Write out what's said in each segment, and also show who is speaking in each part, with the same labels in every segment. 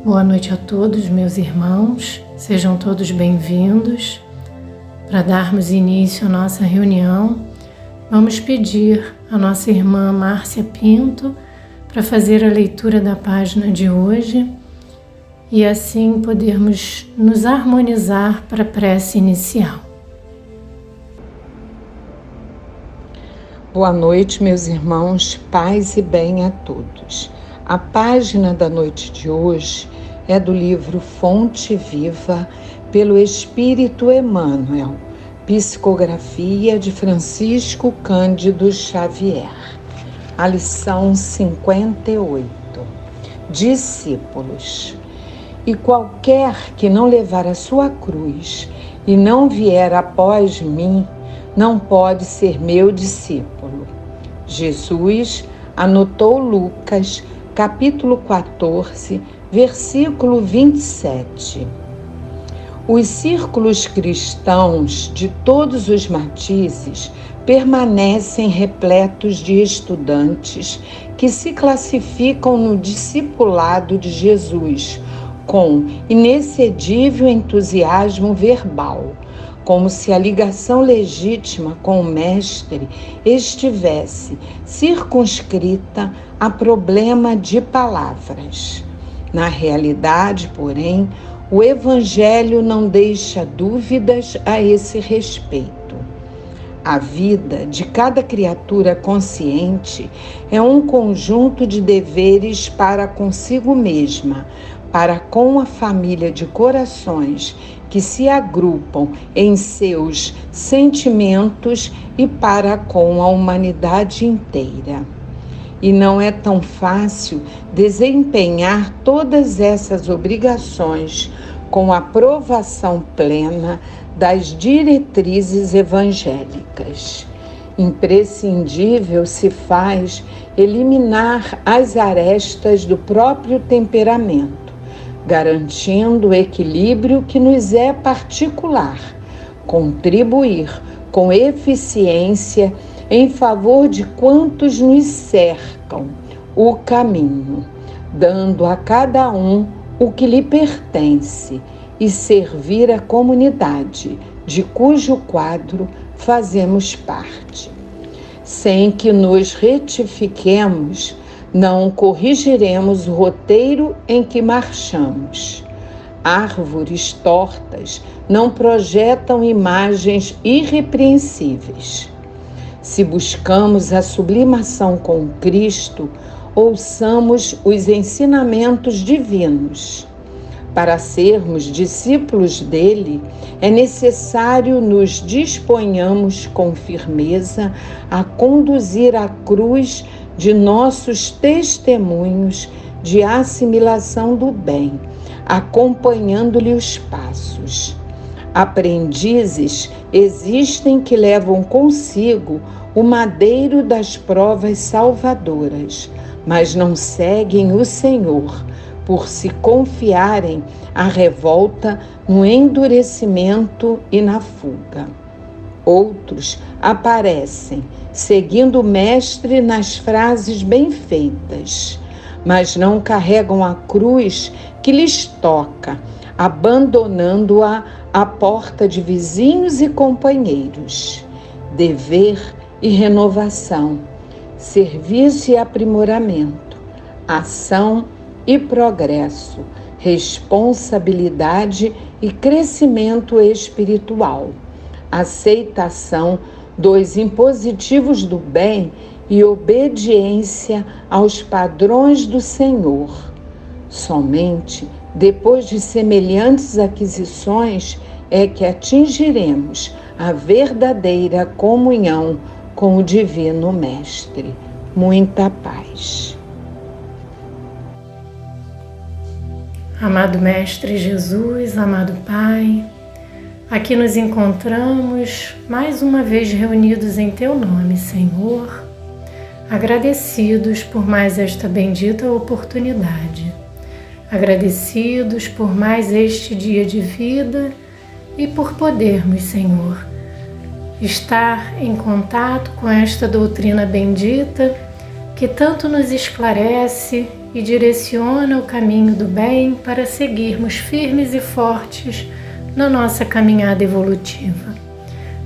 Speaker 1: Boa noite a todos, meus irmãos. Sejam todos bem-vindos. Para darmos início à nossa reunião, vamos pedir a nossa irmã Márcia Pinto para fazer a leitura da página de hoje e assim podermos nos harmonizar para a prece inicial.
Speaker 2: Boa noite, meus irmãos, paz e bem a todos. A página da noite de hoje é do livro Fonte Viva, pelo Espírito Emmanuel, psicografia de Francisco Cândido Xavier. A lição 58. Discípulos. E qualquer que não levar a sua cruz e não vier após mim, não pode ser meu discípulo. Jesus anotou Lucas, capítulo 14, versículo 27. Os círculos cristãos de todos os matizes permanecem repletos de estudantes que se classificam no discipulado de Jesus com inexcedível entusiasmo verbal, como se a ligação legítima com o Mestre estivesse circunscrita a problema de palavras. Na realidade, porém, o Evangelho não deixa dúvidas a esse respeito. A vida de cada criatura consciente é um conjunto de deveres para consigo mesma, para com a família de corações que se agrupam em seus sentimentos e para com a humanidade inteira. E não é tão fácil desempenhar todas essas obrigações com a aprovação plena das diretrizes evangélicas. Imprescindível se faz eliminar as arestas do próprio temperamento, garantindo o equilíbrio que nos é particular, contribuir com eficiência em favor de quantos nos cercam o caminho, dando a cada um o que lhe pertence e servir a comunidade de cujo quadro fazemos parte. Sem que nos retifiquemos, não corrigiremos o roteiro em que marchamos. Árvores tortas não projetam imagens irrepreensíveis. Se buscamos a sublimação com Cristo, ouçamos os ensinamentos divinos. Para sermos discípulos dele, é necessário nos disponhamos com firmeza a conduzir a cruz de nossos testemunhos de assimilação do bem, acompanhando-lhe os passos. Aprendizes existem que levam consigo o madeiro das provas salvadoras, mas não seguem o Senhor, por se confiarem à revolta, no endurecimento e na fuga. Outros aparecem, seguindo o Mestre nas frases bem feitas, mas não carregam a cruz que lhes toca, abandonando-a à porta de vizinhos e companheiros. Dever e renovação, serviço e aprimoramento, ação e progresso, responsabilidade e crescimento espiritual, aceitação dos impositivos do bem e obediência aos padrões do Senhor. Somente depois de semelhantes aquisições é que atingiremos a verdadeira comunhão com o Divino Mestre. Muita paz.
Speaker 1: Amado Mestre Jesus, amado Pai, aqui nos encontramos mais uma vez reunidos em Teu nome, Senhor, agradecidos por mais esta bendita oportunidade, agradecidos por mais este dia de vida e por podermos, Senhor, estar em contato com esta doutrina bendita que tanto nos esclarece e direciona o caminho do bem para seguirmos firmes e fortes na nossa caminhada evolutiva.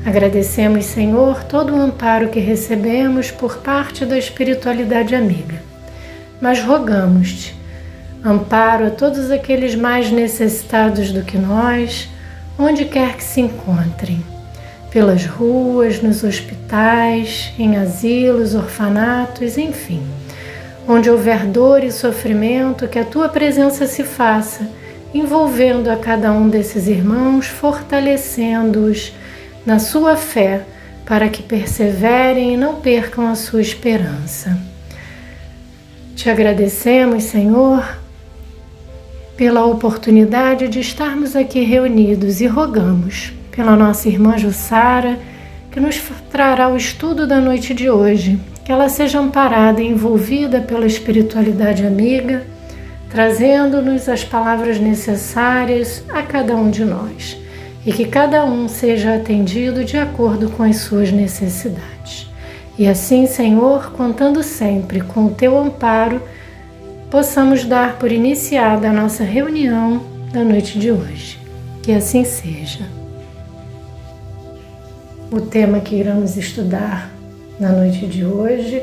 Speaker 1: Agradecemos, Senhor, todo o amparo que recebemos por parte da espiritualidade amiga, mas rogamos-te amparo a todos aqueles mais necessitados do que nós, onde quer que se encontrem, pelas ruas, nos hospitais, em asilos, orfanatos, enfim, onde houver dor e sofrimento, que a tua presença se faça, envolvendo a cada um desses irmãos, fortalecendo-os na sua fé, para que perseverem e não percam a sua esperança. Te agradecemos, Senhor, pela oportunidade de estarmos aqui reunidos e rogamos pela nossa irmã Jussara, que nos trará o estudo da noite de hoje, que ela seja amparada e envolvida pela espiritualidade amiga, trazendo-nos as palavras necessárias a cada um de nós, e que cada um seja atendido de acordo com as suas necessidades. E assim, Senhor, contando sempre com o teu amparo, possamos dar por iniciada a nossa reunião da noite de hoje. Que assim seja. O tema que iremos estudar na noite de hoje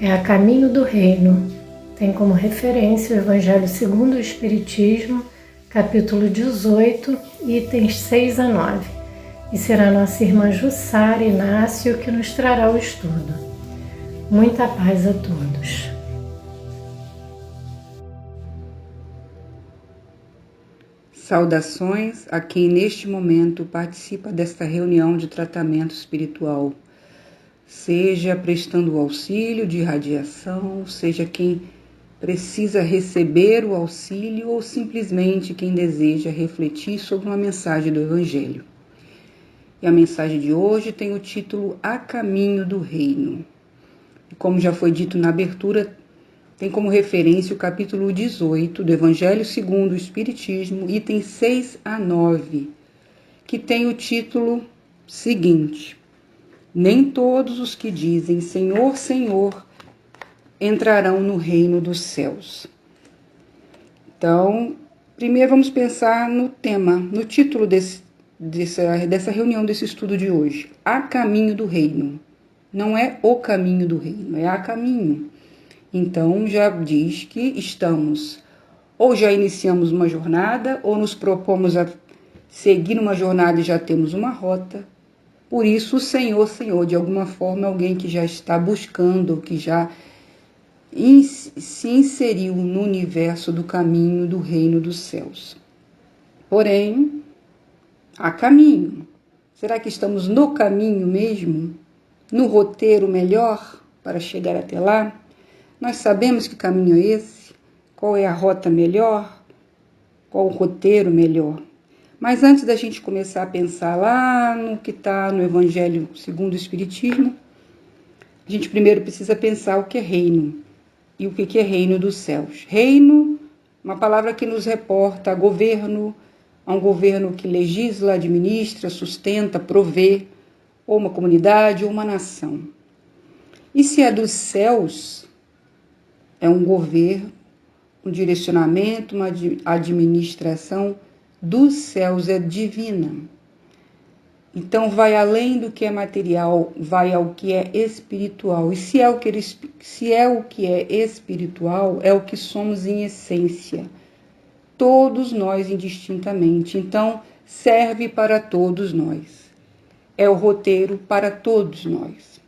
Speaker 1: é A Caminho do Reino. Tem como referência o Evangelho segundo o Espiritismo, capítulo 18, itens 6 a 9. E será nossa irmã Jussara Inácio que nos trará o estudo. Muita paz a todos.
Speaker 3: Saudações a quem neste momento participa desta reunião de tratamento espiritual, seja prestando o auxílio de radiação, seja quem precisa receber o auxílio ou simplesmente quem deseja refletir sobre uma mensagem do Evangelho. E a mensagem de hoje tem o título A Caminho do Reino. E como já foi dito na abertura, tem como referência o capítulo 18 do Evangelho segundo o Espiritismo, itens 6 a 9, que tem o título seguinte: Nem todos os que dizem Senhor, Senhor, entrarão no reino dos céus. Então, primeiro vamos pensar no tema, no título dessa reunião, desse estudo de hoje. A Caminho do Reino. Não é o caminho do reino, é a caminho. Então, já diz que estamos, ou já iniciamos uma jornada, ou nos propomos a seguir uma jornada e já temos uma rota. Por isso, o Senhor, Senhor, de alguma forma, é alguém que já está buscando, que já se inseriu no universo do caminho do reino dos céus. Porém, há caminho. Será que estamos no caminho mesmo? No roteiro melhor para chegar até lá? Nós sabemos que caminho é esse? Qual é a rota melhor? Qual o roteiro melhor? Mas antes da gente começar a pensar lá no que está no Evangelho segundo o Espiritismo, a gente primeiro precisa pensar o que é reino e o que é reino dos céus. Reino, uma palavra que nos reporta a governo, a um governo que legisla, administra, sustenta, provê, ou uma comunidade ou uma nação. E se é dos céus, é um governo, um direcionamento, uma administração dos céus, é divina. Então vai além do que é material, vai ao que é espiritual. E se é o que é espiritual, é o que somos em essência. Todos nós indistintamente. Então serve para todos nós. É o roteiro para todos nós.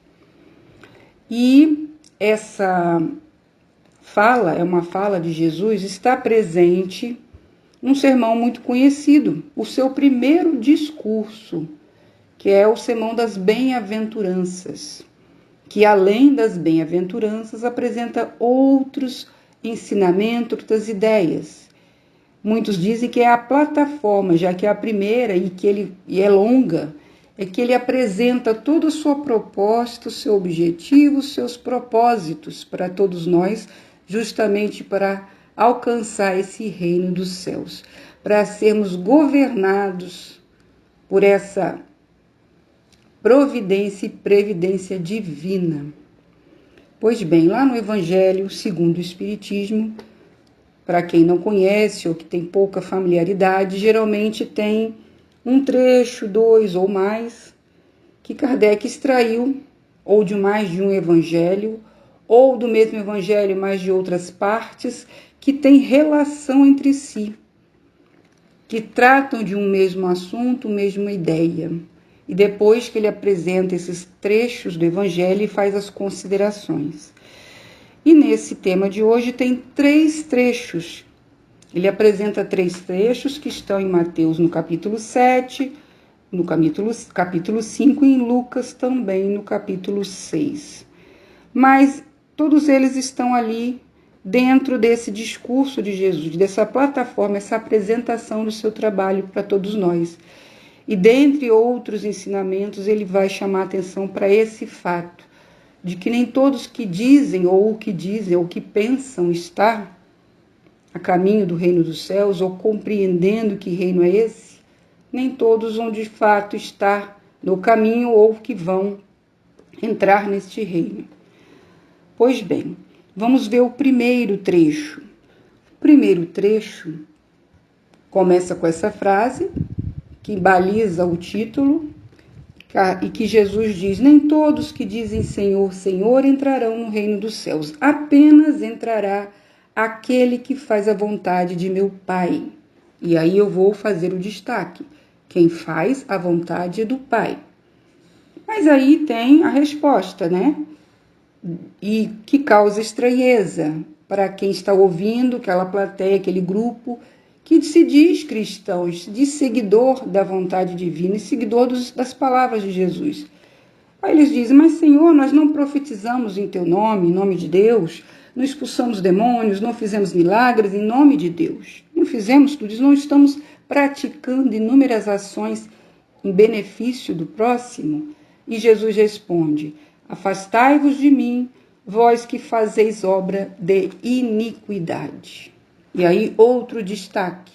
Speaker 3: E essa fala, é uma fala de Jesus, está presente num sermão muito conhecido, o seu primeiro discurso, que é o sermão das bem-aventuranças, que além das bem-aventuranças apresenta outros ensinamentos, outras ideias. Muitos dizem que é a plataforma, já que é a primeira e é longa, é que ele apresenta toda a sua proposta, o seu objetivo, os seus propósitos para todos nós, justamente para alcançar esse reino dos céus, para sermos governados por essa providência e previdência divina. Pois bem, lá no Evangelho segundo o Espiritismo, para quem não conhece ou que tem pouca familiaridade, geralmente tem um trecho, 2 ou mais, que Kardec extraiu ou de mais de um evangelho, ou do mesmo evangelho, mas de outras partes, que têm relação entre si, que tratam de um mesmo assunto, mesma ideia. E depois que ele apresenta esses trechos do evangelho, ele faz as considerações. E nesse tema de hoje tem 3 trechos. Ele apresenta 3 trechos que estão em Mateus no capítulo 7, no capítulo 5 e em Lucas também no capítulo 6. Mas todos eles estão ali dentro desse discurso de Jesus, dessa plataforma, essa apresentação do seu trabalho para todos nós. E dentre outros ensinamentos, ele vai chamar a atenção para esse fato, de que nem todos que dizem, ou que pensam estar a caminho do reino dos céus, ou compreendendo que reino é esse, nem todos vão de fato estar no caminho ou que vão entrar neste reino. Pois bem, vamos ver o primeiro trecho. O primeiro trecho começa com essa frase, que baliza o título, e que Jesus diz: nem todos que dizem Senhor, Senhor entrarão no reino dos céus, apenas entrará aquele que faz a vontade de meu Pai. E aí eu vou fazer o destaque: quem faz a vontade do Pai. Mas aí tem a resposta, né? E que causa estranheza para quem está ouvindo, aquela plateia, aquele grupo que se diz cristão, se diz seguidor da vontade divina e seguidor das palavras de Jesus. Aí eles dizem: mas Senhor, nós não profetizamos em teu nome, em nome de Deus, não expulsamos demônios, não fizemos milagres em nome de Deus. Não fizemos tudo isso, não estamos praticando inúmeras ações em benefício do próximo? E Jesus responde: afastai-vos de mim, vós que fazeis obra de iniquidade. E aí outro destaque: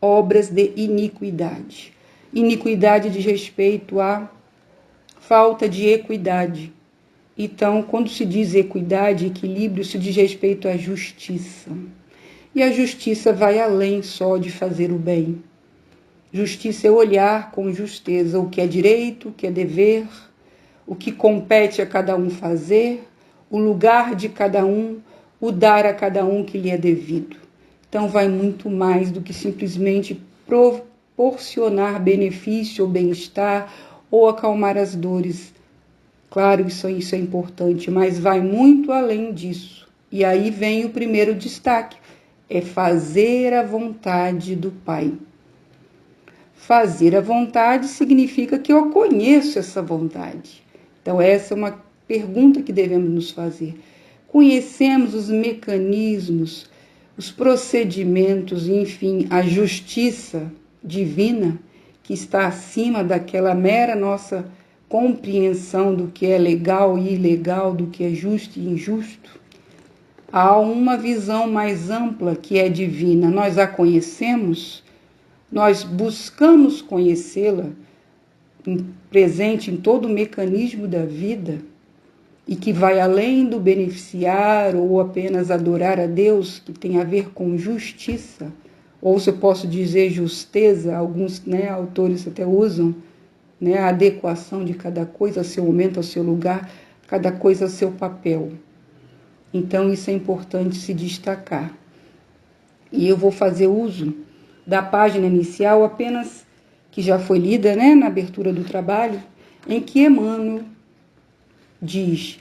Speaker 3: obras de iniquidade. Iniquidade diz respeito à falta de equidade. Então, quando se diz equidade, equilíbrio, se diz respeito à justiça. E a justiça vai além só de fazer o bem. Justiça é olhar com justeza o que é direito, o que é dever, o que compete a cada um fazer, o lugar de cada um, o dar a cada um que lhe é devido. Então, vai muito mais do que simplesmente proporcionar benefício ou bem-estar ou acalmar as dores. Claro, isso é importante, mas vai muito além disso. E aí vem o primeiro destaque: é fazer a vontade do Pai. Fazer a vontade significa que eu conheço essa vontade. Então, essa é uma pergunta que devemos nos fazer. Conhecemos os mecanismos, os procedimentos, enfim, a justiça divina que está acima daquela mera nossa compreensão do que é legal e ilegal, do que é justo e injusto? Há uma visão mais ampla que é divina. Nós a conhecemos, nós buscamos conhecê-la, presente em todo o mecanismo da vida, e que vai além do beneficiar ou apenas adorar a Deus, que tem a ver com justiça, ou se eu posso dizer justeza, alguns autores até usam, a adequação de cada coisa ao seu momento, ao seu lugar, cada coisa ao seu papel. Então, isso é importante se destacar. E eu vou fazer uso da página inicial apenas, que já foi lida na abertura do trabalho, em que Emmanuel diz,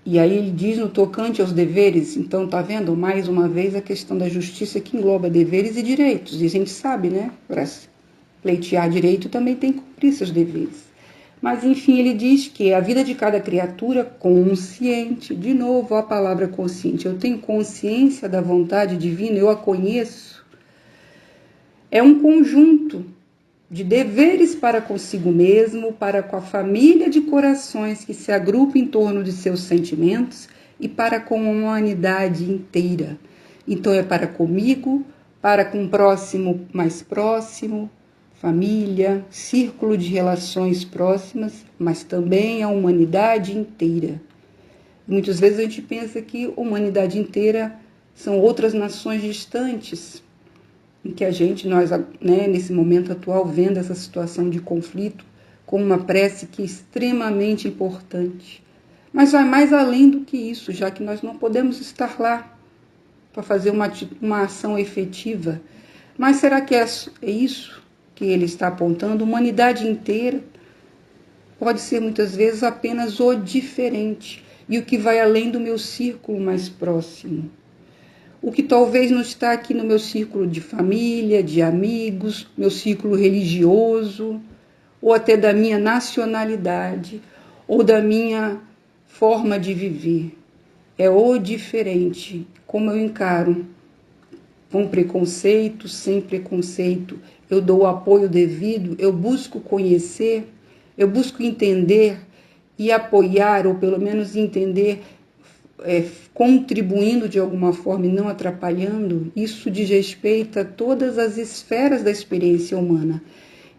Speaker 3: e aí ele diz no tocante aos deveres. Então, está vendo mais uma vez a questão da justiça que engloba deveres e direitos. E a gente sabe, para pleitear direito também tem que cumprir seus deveres. Mas, enfim, ele diz que a vida de cada criatura consciente, de novo a palavra consciente, eu tenho consciência da vontade divina, eu a conheço, é um conjunto de deveres para consigo mesmo, para com a família de corações que se agrupa em torno de seus sentimentos e para com a humanidade inteira. Então é para comigo, para com o próximo mais próximo, família, círculo de relações próximas, mas também a humanidade inteira. Muitas vezes a gente pensa que a humanidade inteira são outras nações distantes, em que nós, nesse momento atual, vendo essa situação de conflito, com uma prece que é extremamente importante. Mas vai mais além do que isso, já que nós não podemos estar lá para fazer uma ação efetiva. Mas será que é isso que ele está apontando? A humanidade inteira pode ser muitas vezes apenas o diferente e o que vai além do meu círculo mais próximo. O que talvez não está aqui no meu círculo de família, de amigos, meu círculo religioso, ou até da minha nacionalidade, ou da minha forma de viver. É o diferente, como eu encaro, com preconceito, sem preconceito. Eu dou o apoio devido, eu busco conhecer, eu busco entender e apoiar, ou pelo menos entender, contribuindo de alguma forma e não atrapalhando. Isso diz respeito a todas as esferas da experiência humana.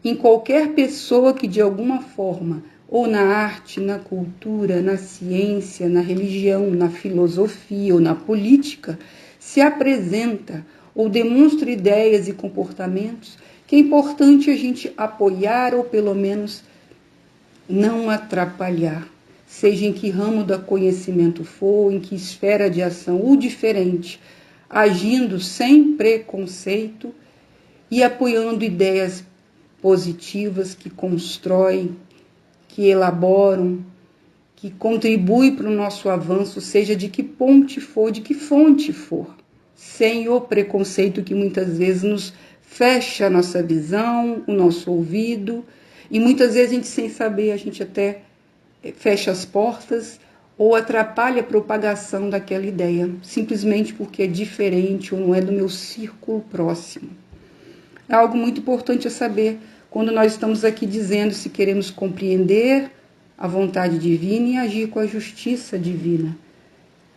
Speaker 3: Em qualquer pessoa que de alguma forma, ou na arte, na cultura, na ciência, na religião, na filosofia ou na política, se apresenta ou demonstra ideias e comportamentos que é importante a gente apoiar ou pelo menos não atrapalhar, seja em que ramo do conhecimento for, em que esfera de ação, o diferente, agindo sem preconceito e apoiando ideias positivas que constroem, que elaboram, que contribuem para o nosso avanço, seja de que ponte for, de que fonte for, sem o preconceito que muitas vezes nos fecha a nossa visão, o nosso ouvido, e muitas vezes a gente sem saber, a gente até fecha as portas ou atrapalha a propagação daquela ideia, simplesmente porque é diferente ou não é do meu círculo próximo. É algo muito importante a saber quando nós estamos aqui dizendo se queremos compreender a vontade divina e agir com a justiça divina.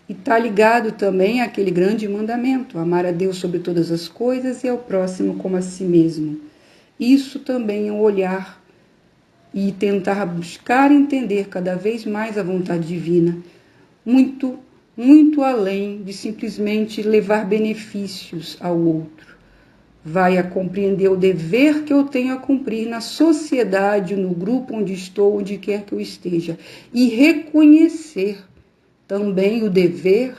Speaker 3: E está ligado também àquele grande mandamento, amar a Deus sobre todas as coisas e ao próximo como a si mesmo. Isso também é um olhar e tentar buscar entender cada vez mais a vontade divina, muito, muito além de simplesmente levar benefícios ao outro. Vai a compreender o dever que eu tenho a cumprir na sociedade, no grupo onde estou, onde quer que eu esteja, e reconhecer também o dever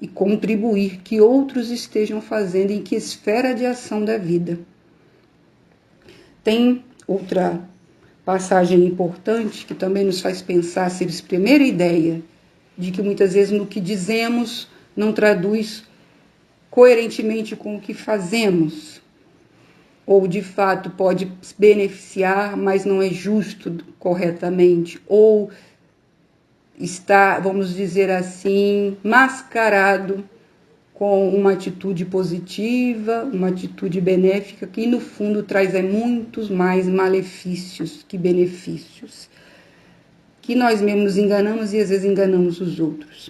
Speaker 3: e contribuir que outros estejam fazendo em que esfera de ação da vida. Tem outra passagem importante que também nos faz pensar sobre a primeira ideia de que muitas vezes no que dizemos não traduz coerentemente com o que fazemos, ou de fato pode beneficiar, mas não é justo corretamente, ou está, vamos dizer assim, mascarado com uma atitude positiva, uma atitude benéfica, que no fundo traz muitos mais malefícios que benefícios, que nós mesmos nos enganamos e às vezes enganamos os outros.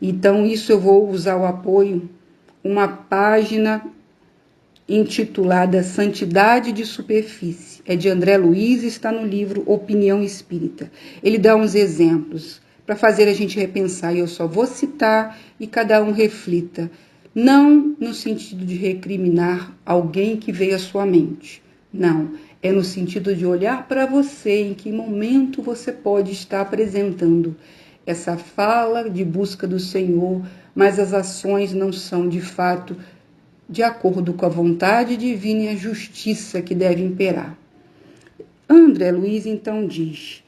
Speaker 3: Então isso eu vou usar o apoio, uma página intitulada Santidade de Superfície, é de André Luiz e está no livro Opinião Espírita. Ele dá uns exemplos para fazer a gente repensar, e eu só vou citar e cada um reflita, não no sentido de recriminar alguém que veio à sua mente, não, é no sentido de olhar para você, em que momento você pode estar apresentando essa fala de busca do Senhor, mas as ações não são de fato de acordo com a vontade divina e a justiça que deve imperar. André Luiz então diz: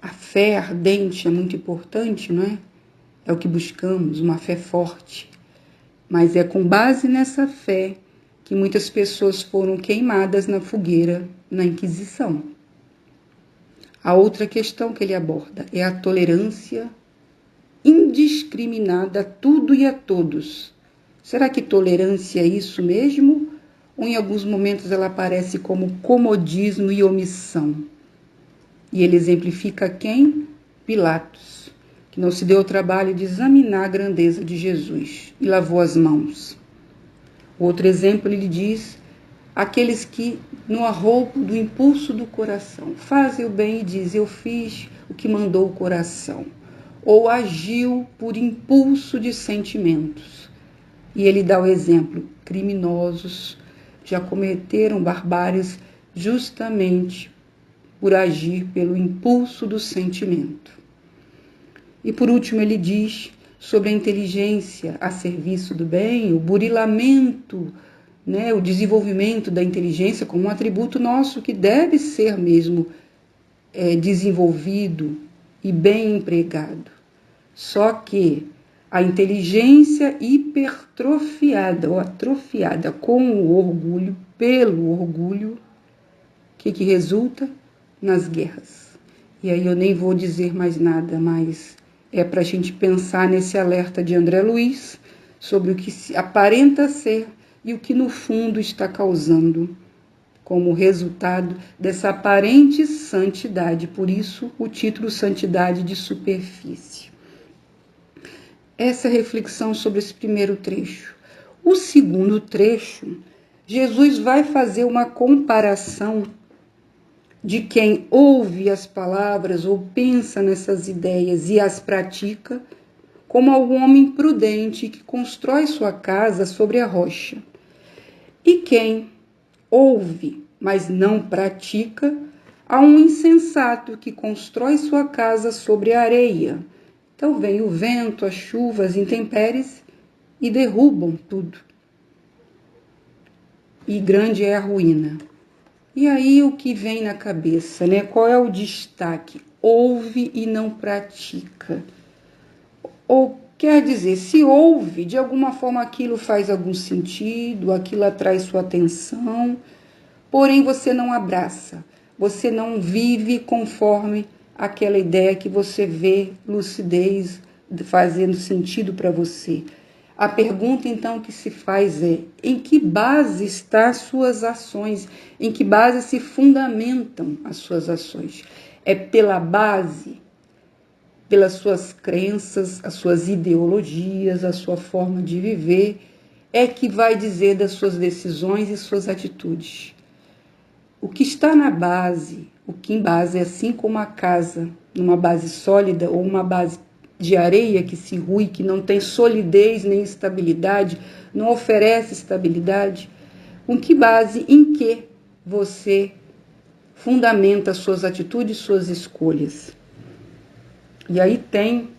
Speaker 3: a fé ardente é muito importante, não é? É o que buscamos, uma fé forte. Mas é com base nessa fé que muitas pessoas foram queimadas na fogueira, na Inquisição. A outra questão que ele aborda é a tolerância indiscriminada a tudo e a todos. Será que tolerância é isso mesmo? Ou em alguns momentos ela aparece como comodismo e omissão? E ele exemplifica quem? Pilatos, que não se deu o trabalho de examinar a grandeza de Jesus e lavou as mãos. Outro exemplo, ele diz: aqueles que, no arroubo do impulso do coração, fazem o bem e dizem: eu fiz o que mandou o coração. ou agiu por impulso de sentimentos. E ele dá o exemplo: criminosos já cometeram barbáries justamente por agir pelo impulso do sentimento. E por último ele diz sobre a inteligência a serviço do bem, o burilamento, o desenvolvimento da inteligência como um atributo nosso que deve ser mesmo desenvolvido e bem empregado. Só que a inteligência hipertrofiada ou atrofiada com o orgulho, pelo orgulho, que resulta nas guerras. E aí eu nem vou dizer mais nada, mas é para a gente pensar nesse alerta de André Luiz sobre o que se aparenta ser e o que no fundo está causando como resultado dessa aparente santidade. Por isso o título Santidade de Superfície. Essa reflexão sobre esse primeiro trecho. O segundo trecho, Jesus vai fazer uma comparação de quem ouve as palavras ou pensa nessas ideias e as pratica, como algum homem prudente que constrói sua casa sobre a rocha. E quem ouve, mas não pratica, a um insensato que constrói sua casa sobre a areia. Então vem o vento, as chuvas, as intempéries e derrubam tudo. E grande é a ruína. E aí o que vem na cabeça, Qual é o destaque? Ouve e não pratica. Ou quer dizer, se ouve, de alguma forma aquilo faz algum sentido, aquilo atrai sua atenção, porém você não abraça, você não vive conforme aquela ideia que você vê lucidez fazendo sentido para você. A pergunta, então, que se faz é: em que base estão as suas ações? Em que base se fundamentam as suas ações? É pela base, pelas suas crenças, as suas ideologias, a sua forma de viver, é que vai dizer das suas decisões e suas atitudes. O que está na base, o que em base é assim como a casa, numa base sólida ou uma base de areia que se rui, que não tem solidez nem estabilidade, não oferece estabilidade, com que base, em que você fundamenta suas atitudes, suas escolhas. E aí tem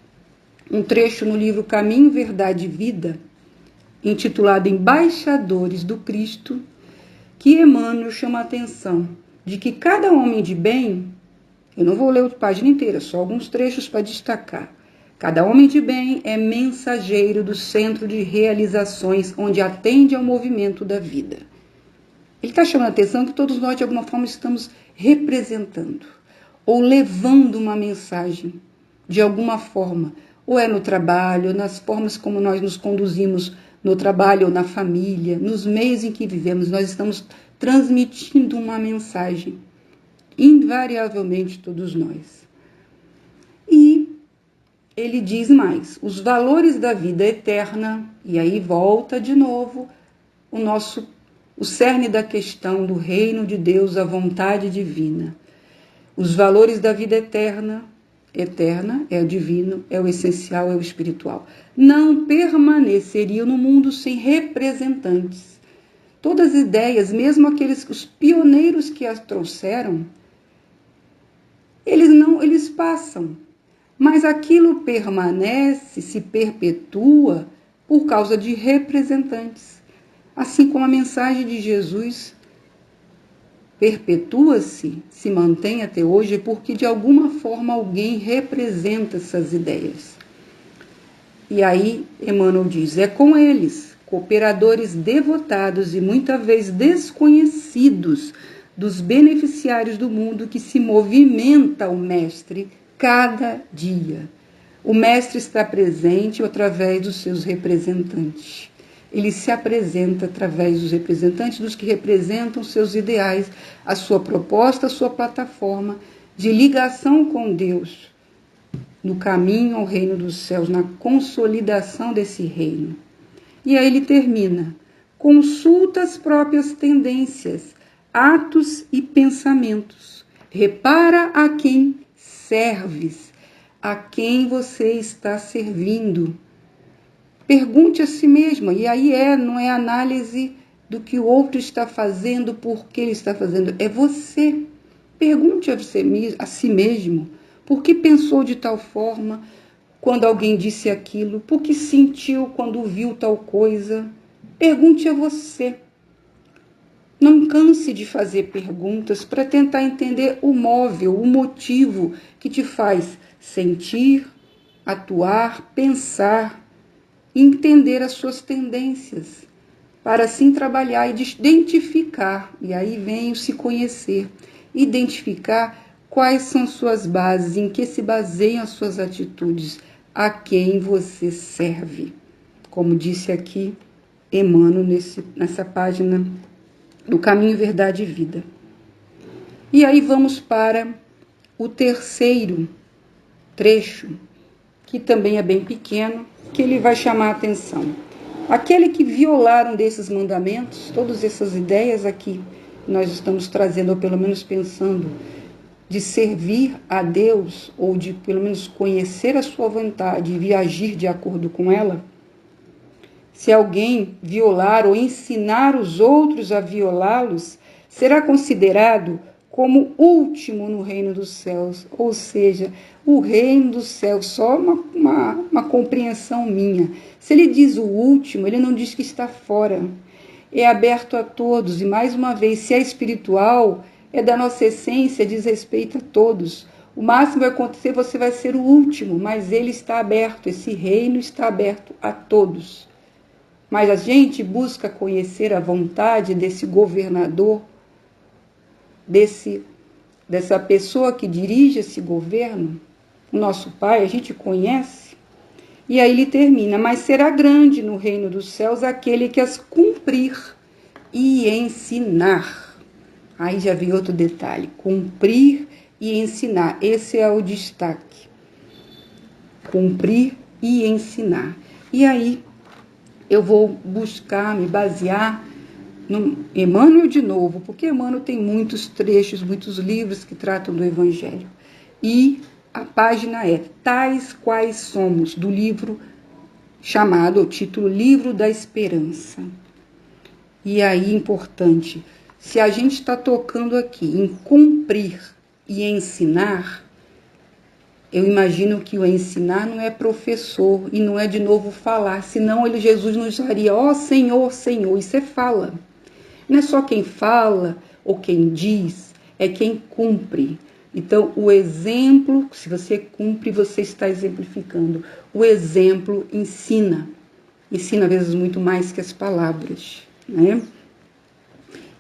Speaker 3: um trecho no livro Caminho, Verdade e Vida, intitulado Embaixadores do Cristo, que Emmanuel chama a atenção de que cada homem de bem, eu não vou ler a página inteira, só alguns trechos para destacar, cada homem de bem é mensageiro do centro de realizações onde atende ao movimento da vida. Ele está chamando a atenção que todos nós, de alguma forma, estamos representando ou levando uma mensagem, de alguma forma, ou é no trabalho, ou nas formas como nós nos conduzimos no trabalho ou na família, nos meios em que vivemos, nós estamos transmitindo uma mensagem, invariavelmente todos nós. E ele diz mais, os valores da vida eterna, e aí volta de novo o cerne da questão do reino de Deus, a vontade divina. Os valores da vida eterna é o divino, é o essencial, é o espiritual. Não permaneceriam no mundo sem representantes. Todas as ideias, mesmo os pioneiros que as trouxeram, eles passam. Mas aquilo permanece, se perpetua por causa de representantes. Assim como a mensagem de Jesus perpetua-se, se mantém até hoje, porque de alguma forma alguém representa essas ideias. E aí Emmanuel diz, é com eles, cooperadores devotados e muitas vezes desconhecidos dos beneficiários do mundo, que se movimenta o Mestre cada dia. O Mestre está presente através dos seus representantes. Ele se apresenta através dos representantes, dos que representam seus ideais, a sua proposta, a sua plataforma de ligação com Deus, no caminho ao reino dos céus, na consolidação desse reino. E aí ele termina, consulta as próprias tendências, atos e pensamentos, repara a quem serves, a quem você está servindo. Pergunte a si mesma, e aí não é análise do que o outro está fazendo, por que ele está fazendo, é você. Pergunte a si mesmo, por que pensou de tal forma quando alguém disse aquilo, por que sentiu quando viu tal coisa. Pergunte a você. Não canse de fazer perguntas para tentar entender o móvel, o motivo que te faz sentir, atuar, pensar, entender as suas tendências, para assim trabalhar e identificar, e aí vem o se conhecer, identificar quais são suas bases, em que se baseiam as suas atitudes, a quem você serve. Como disse aqui Emmanuel nessa página do Caminho, Verdade e Vida. E aí vamos para o terceiro trecho, que também é bem pequeno, que ele vai chamar a atenção. Aquele que violaram desses mandamentos, todas essas ideias aqui nós estamos trazendo, ou pelo menos pensando, de servir a Deus, ou de pelo menos conhecer a sua vontade e agir de acordo com ela. Se alguém violar ou ensinar os outros a violá-los, será considerado como último no reino dos céus. Ou seja, o reino dos céus, só uma compreensão minha. Se ele diz o último, ele não diz que está fora. É aberto a todos. E mais uma vez, se é espiritual, é da nossa essência, diz respeito a todos. O máximo vai acontecer, você vai ser o último, mas ele está aberto, esse reino está aberto a todos. Mas a gente busca conhecer a vontade desse governador, dessa pessoa que dirige esse governo, o nosso Pai, a gente conhece. E aí ele termina, mas será grande no reino dos céus aquele que as cumprir e ensinar. Aí já vem outro detalhe, cumprir e ensinar, esse é o destaque. Cumprir e ensinar. E aí eu vou buscar, me basear no Emmanuel de novo, porque Emmanuel tem muitos trechos, muitos livros que tratam do Evangelho. E a página é Tais Quais Somos, do livro chamado, o título, Livro da Esperança. E aí, importante, se a gente está tocando aqui em cumprir e ensinar, eu imagino que o ensinar não é professor e não é de novo falar, senão Jesus nos daria, ó Senhor, Senhor, isso é fala. Não é só quem fala ou quem diz, é quem cumpre. Então, o exemplo, se você cumpre, você está exemplificando. O exemplo ensina. Ensina, às vezes, muito mais que as palavras, né?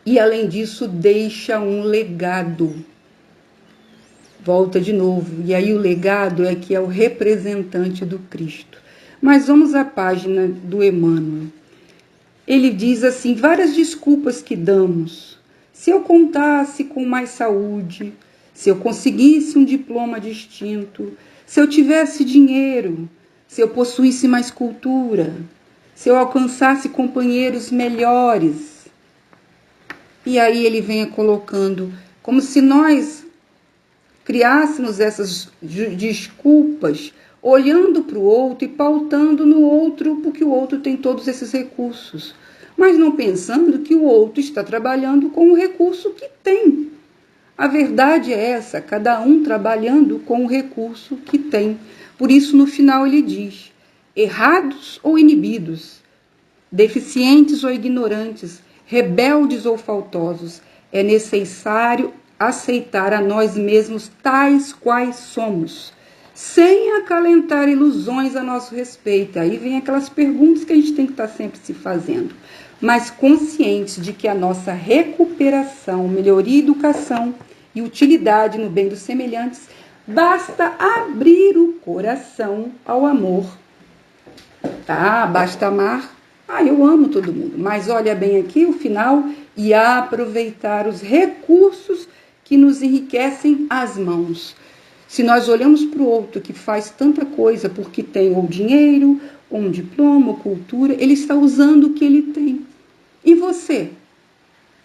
Speaker 3: E, além disso, deixa um legado. Volta de novo. E aí o legado é que é o representante do Cristo. Mas vamos à página do Emmanuel. Ele diz assim, várias desculpas que damos. Se eu contasse com mais saúde, se eu conseguisse um diploma distinto, se eu tivesse dinheiro, se eu possuísse mais cultura, se eu alcançasse companheiros melhores. E aí ele vem colocando, como se nós criássemos essas desculpas, olhando para o outro e pautando no outro, porque o outro tem todos esses recursos, mas não pensando que o outro está trabalhando com o recurso que tem. A verdade é essa, cada um trabalhando com o recurso que tem. Por isso, no final, ele diz, errados ou inibidos, deficientes ou ignorantes, rebeldes ou faltosos, é necessário aceitar a nós mesmos tais quais somos, sem acalentar ilusões a nosso respeito. Aí vem aquelas perguntas que a gente tem que estar sempre se fazendo, mas conscientes de que a nossa recuperação, melhoria e educação e utilidade no bem dos semelhantes, basta abrir o coração ao amor. Tá? Basta amar. Eu amo todo mundo, mas olha bem aqui o final, e aproveitar os recursos que nos enriquecem as mãos. Se nós olhamos para o outro que faz tanta coisa porque tem ou dinheiro, ou um diploma, ou cultura, ele está usando o que ele tem. E você?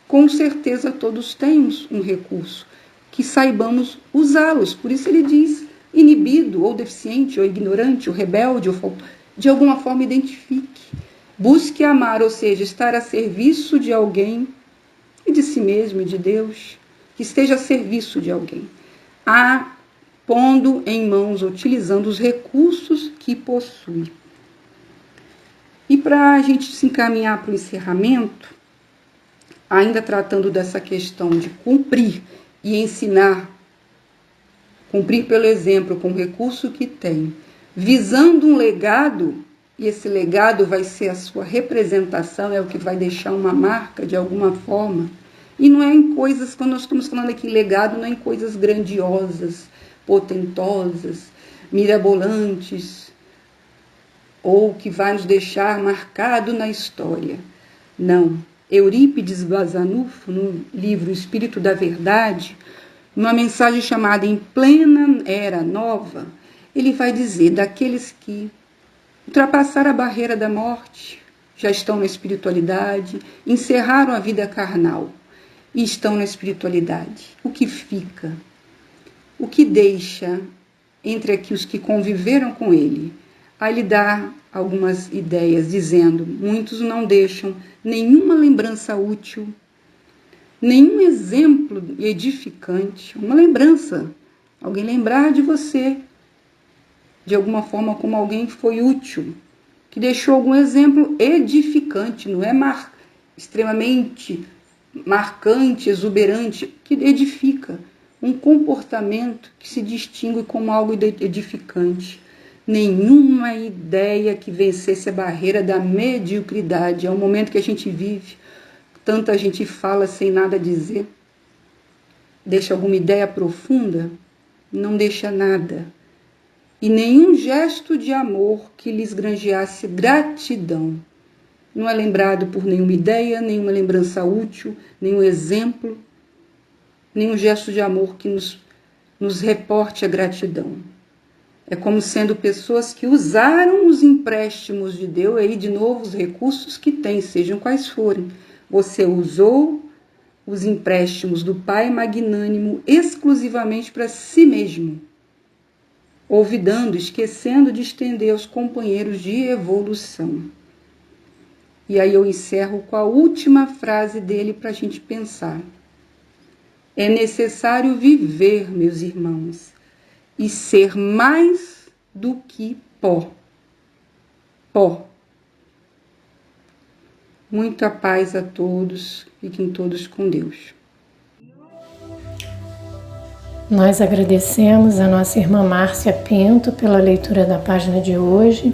Speaker 3: Com certeza todos temos um recurso, que saibamos usá-los. Por isso ele diz, inibido, ou deficiente, ou ignorante, ou rebelde, ou de alguma forma identifique. Busque amar, ou seja, estar a serviço de alguém, e de si mesmo e de Deus, que esteja a serviço de alguém, pondo em mãos, utilizando os recursos que possui. E para a gente se encaminhar para o encerramento, ainda tratando dessa questão de cumprir e ensinar, cumprir pelo exemplo com o recurso que tem, visando um legado, e esse legado vai ser a sua representação, é o que vai deixar uma marca de alguma forma. E não é em coisas, quando nós estamos falando aqui legado, não é em coisas grandiosas, potentosas, mirabolantes, ou que vai nos deixar marcado na história. Não. Eurípides Bazanufo, no livro Espírito da Verdade, numa mensagem chamada Em Plena Era Nova, ele vai dizer daqueles que ultrapassaram a barreira da morte, já estão na espiritualidade, encerraram a vida carnal e estão na espiritualidade. O que fica? O que deixa entre aqui os que conviveram com ele? Aí ele dá algumas ideias, dizendo, muitos não deixam nenhuma lembrança útil, nenhum exemplo edificante, uma lembrança, alguém lembrar de você, de alguma forma como alguém que foi útil, que deixou algum exemplo edificante, não é extremamente marcante, exuberante, que edifica, um comportamento que se distingue como algo edificante. Nenhuma ideia que vencesse a barreira da mediocridade. É um momento que a gente vive, tanta gente fala sem nada dizer. Deixa alguma ideia profunda? Não deixa nada. E nenhum gesto de amor que lhes granjeasse gratidão. Não é lembrado por nenhuma ideia, nenhuma lembrança útil, nenhum exemplo, nenhum gesto de amor que nos reporte a gratidão. É como sendo pessoas que usaram os empréstimos de Deus, aí de novo os recursos que tem, sejam quais forem. Você usou os empréstimos do Pai magnânimo exclusivamente para si mesmo, olvidando, esquecendo de estender aos companheiros de evolução. E aí eu encerro com a última frase dele para a gente pensar. É necessário viver, meus irmãos, e ser mais do que pó. Pó. Muita paz a todos. Fiquem todos com Deus.
Speaker 1: Nós agradecemos a nossa irmã Márcia Pinto pela leitura da página de hoje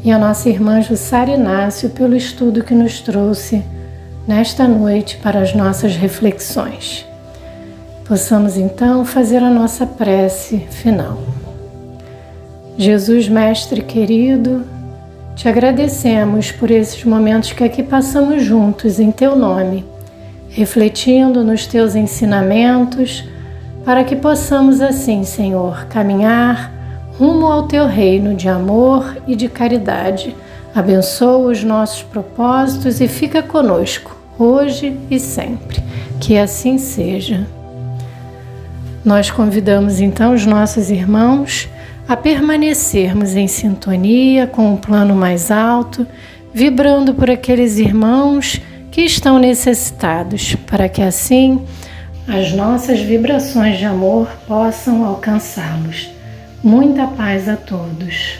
Speaker 1: e a nossa irmã Jussara Inácio pelo estudo que nos trouxe nesta noite para as nossas reflexões. Possamos então fazer a nossa prece final. Jesus, Mestre querido, te agradecemos por esses momentos que aqui passamos juntos em teu nome, refletindo nos teus ensinamentos, para que possamos assim, Senhor, caminhar rumo ao teu reino de amor e de caridade. Abençoa os nossos propósitos e fica conosco, hoje e sempre. Que assim seja. Nós convidamos então os nossos irmãos a permanecermos em sintonia com o plano mais alto, vibrando por aqueles irmãos que estão necessitados, para que assim as nossas vibrações de amor possam alcançá-los. Muita paz a todos.